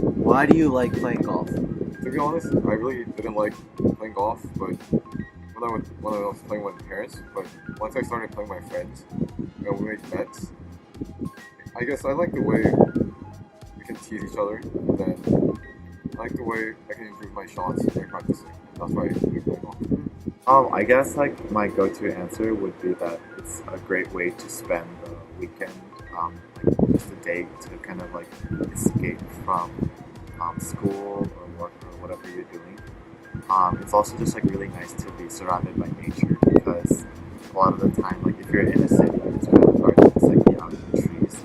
Why do you like playing golf? To be honest, I really didn't like playing golf, but when I was playing with my parents, but once I started playing with my friends, and we made bets, I guess I like the way we can tease each other, and then I like the way I can improve my shots by practicing. That's why I do play golf. I guess like my go-to answer would be that it's a great way to spend the weekend, like just a day to kind of like escape from school or work or whatever you're doing. It's also just like really nice to be surrounded by nature because a lot of the time, like if you're in a city, it's kind of hard to just like be out in the trees,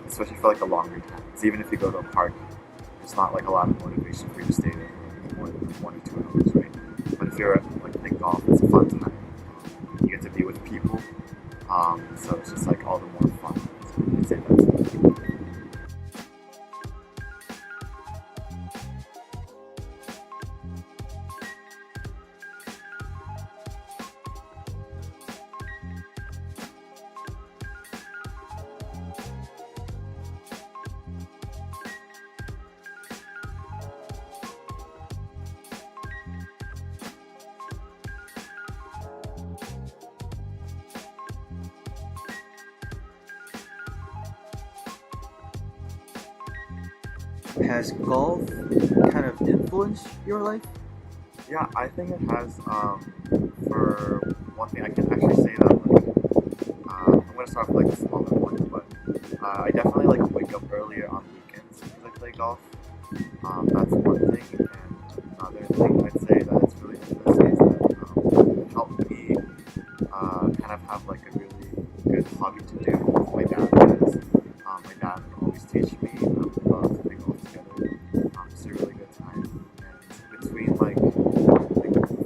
especially for like a longer time. So even if you go to a park, there's not like a lot of motivation for you to stay there for more than 1 or 2 hours, right? But if you're like playing golf, it's a fun time. You get to be with people, so it's just like all the more fun. So I'd say that's it. Has golf kind of influenced your life? Yeah, I think it has. For one thing, I can actually say that like I'm gonna start with like a smaller one, but I definitely like wake up earlier on weekends because I play golf. That's one thing, and another thing I'd say that it's really interesting is that it helped me kind of have like a really good hobby to do with my dad because my dad would always teach me about to play golf together. It's a really good time, and between like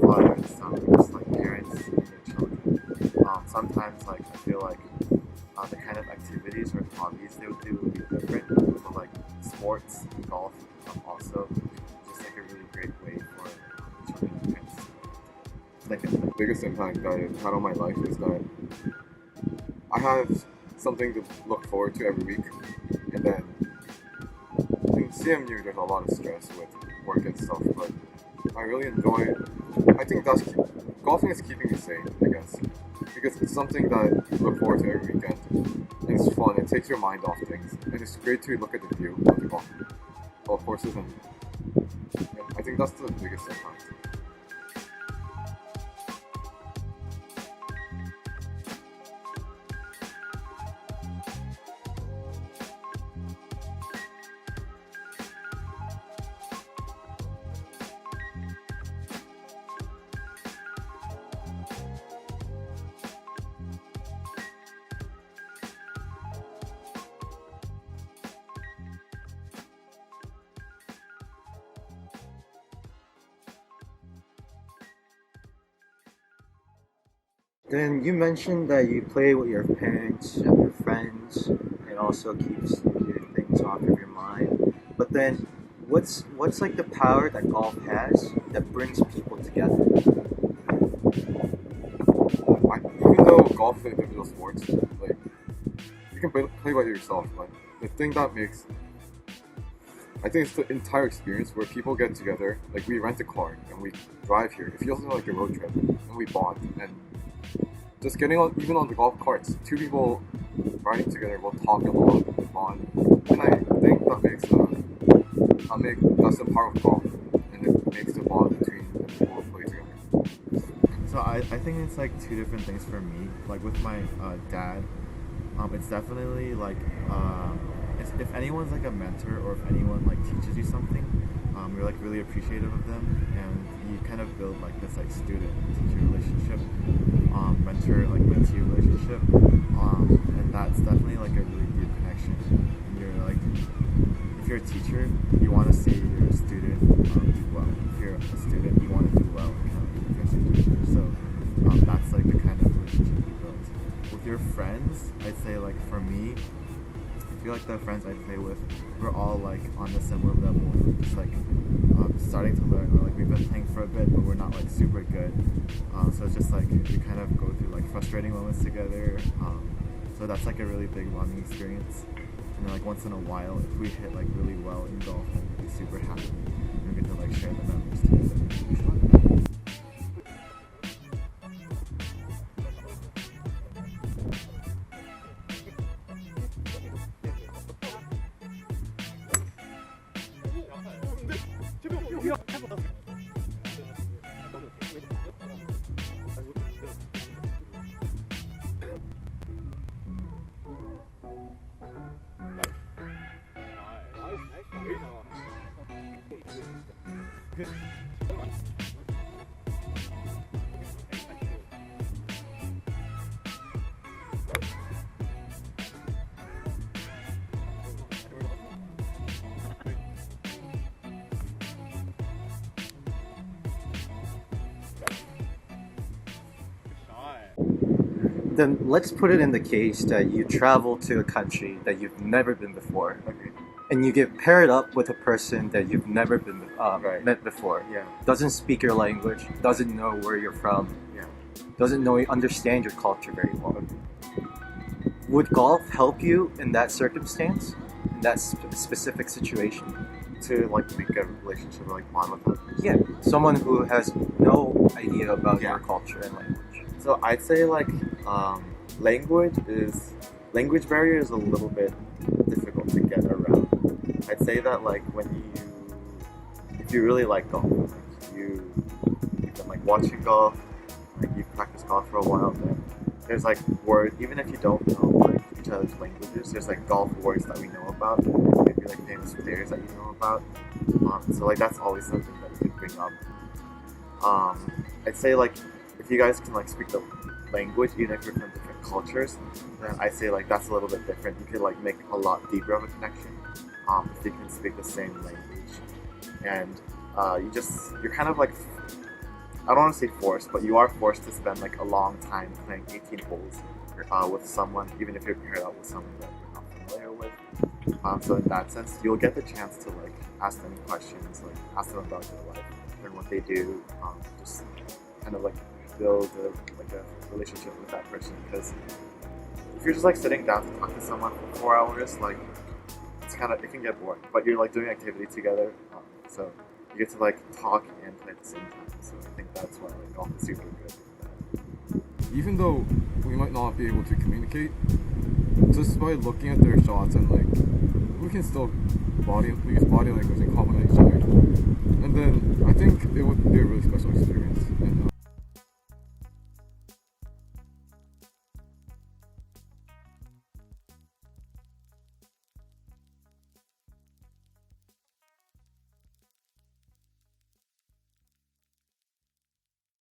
father and son, or just like parents and their children, sometimes like I feel like the kind of activities or hobbies they would do would be different. So like sports and golf also just like a really great way for children and parents to like The biggest impact that it had on my life is that I have something to look forward to every week, and then in CMU there's a lot of stress with work and stuff, but I really enjoy. I think that's golfing is keeping me sane, I guess, because it's something that you look forward to every weekend, and it's fun. It takes your mind off things, and it's great to look at the view of the golf courses, and yeah, I think that's the biggest impact. Then you mentioned that you play with your parents and your friends. It also keeps your things off of your mind. But then, what's like the power that golf has that brings people together? Even though golf is an individual sport, like you can play by yourself, but the thing that makes I think it's the entire experience where people get together. Like we rent a car and we drive here. It feels like a road trip, and we bond. And just getting on, even on the golf carts, two people riding together will talk a lot, bond, and I think that's the power of golf, and it makes the bond between the people who play together. So I think it's like two different things for me. Like with my dad, it's definitely like if anyone's like a mentor or if anyone like teaches you something, you're like really appreciative of them, and you kind of build like this like student teacher relationship, mentor like mentee relationship, and that's definitely like a really deep connection. And you're like, if you're a teacher, you want to see your student do well. If you're a student, you want to do well with your teacher. So that's like the kind of relationship you build. With your friends, I'd say like for me, I feel like the friends I play with, we're all like on the similar level. We're just like starting to learn. Or like we've been playing for a bit, but we're not like super good. So it's just like we kind of go through like frustrating moments together. So that's like a really big bonding experience. And then like once in a while, if we hit like really well in golf, then we'd be super happy. And we get to like share the memories together. Then let's put it in the case that you travel to a country that you've never been before, Okay. and you get paired up with a person that you've never been Right. met before. Yeah. Doesn't speak your language, doesn't know where you're from, Yeah. doesn't understand your culture very well. Would golf help you in that circumstance, in that specific situation? To like make a relationship or like bond with them. Yeah, someone who has no idea about Yeah. your culture and language. So I'd say like language barrier is a little bit difficult to get around. I'd say that like if you really like golf, like you've been like watching golf, like you've practiced golf for a while, then there's like words, even if you don't know like each other's languages, there's like golf words that we know about, maybe like famous players that you know about. So like that's always something that you can bring up. I'd say like if you guys can like speak the language, even if you're from different cultures, then I say like that's a little bit different. You could like make a lot deeper of a connection if you can speak the same language, and you're kind of like, I don't want to say forced, but you are forced to spend like a long time playing 18 holes with someone, even if you're paired up with someone that you're not familiar with. So in that sense, you'll get the chance to like ask them questions, like ask them about their life, learn what they do, just kind of like build a relationship with that person. Because if you're just like sitting down to talk to someone for 4 hours, like it can get boring. But you're like doing activity together, so you get to like talk and play at the same time. So I think that's why like golf is super good. Even though we might not be able to communicate, just by looking at their shots and like we can still use body language and compliment each other. And then I think it would be a really special experience. And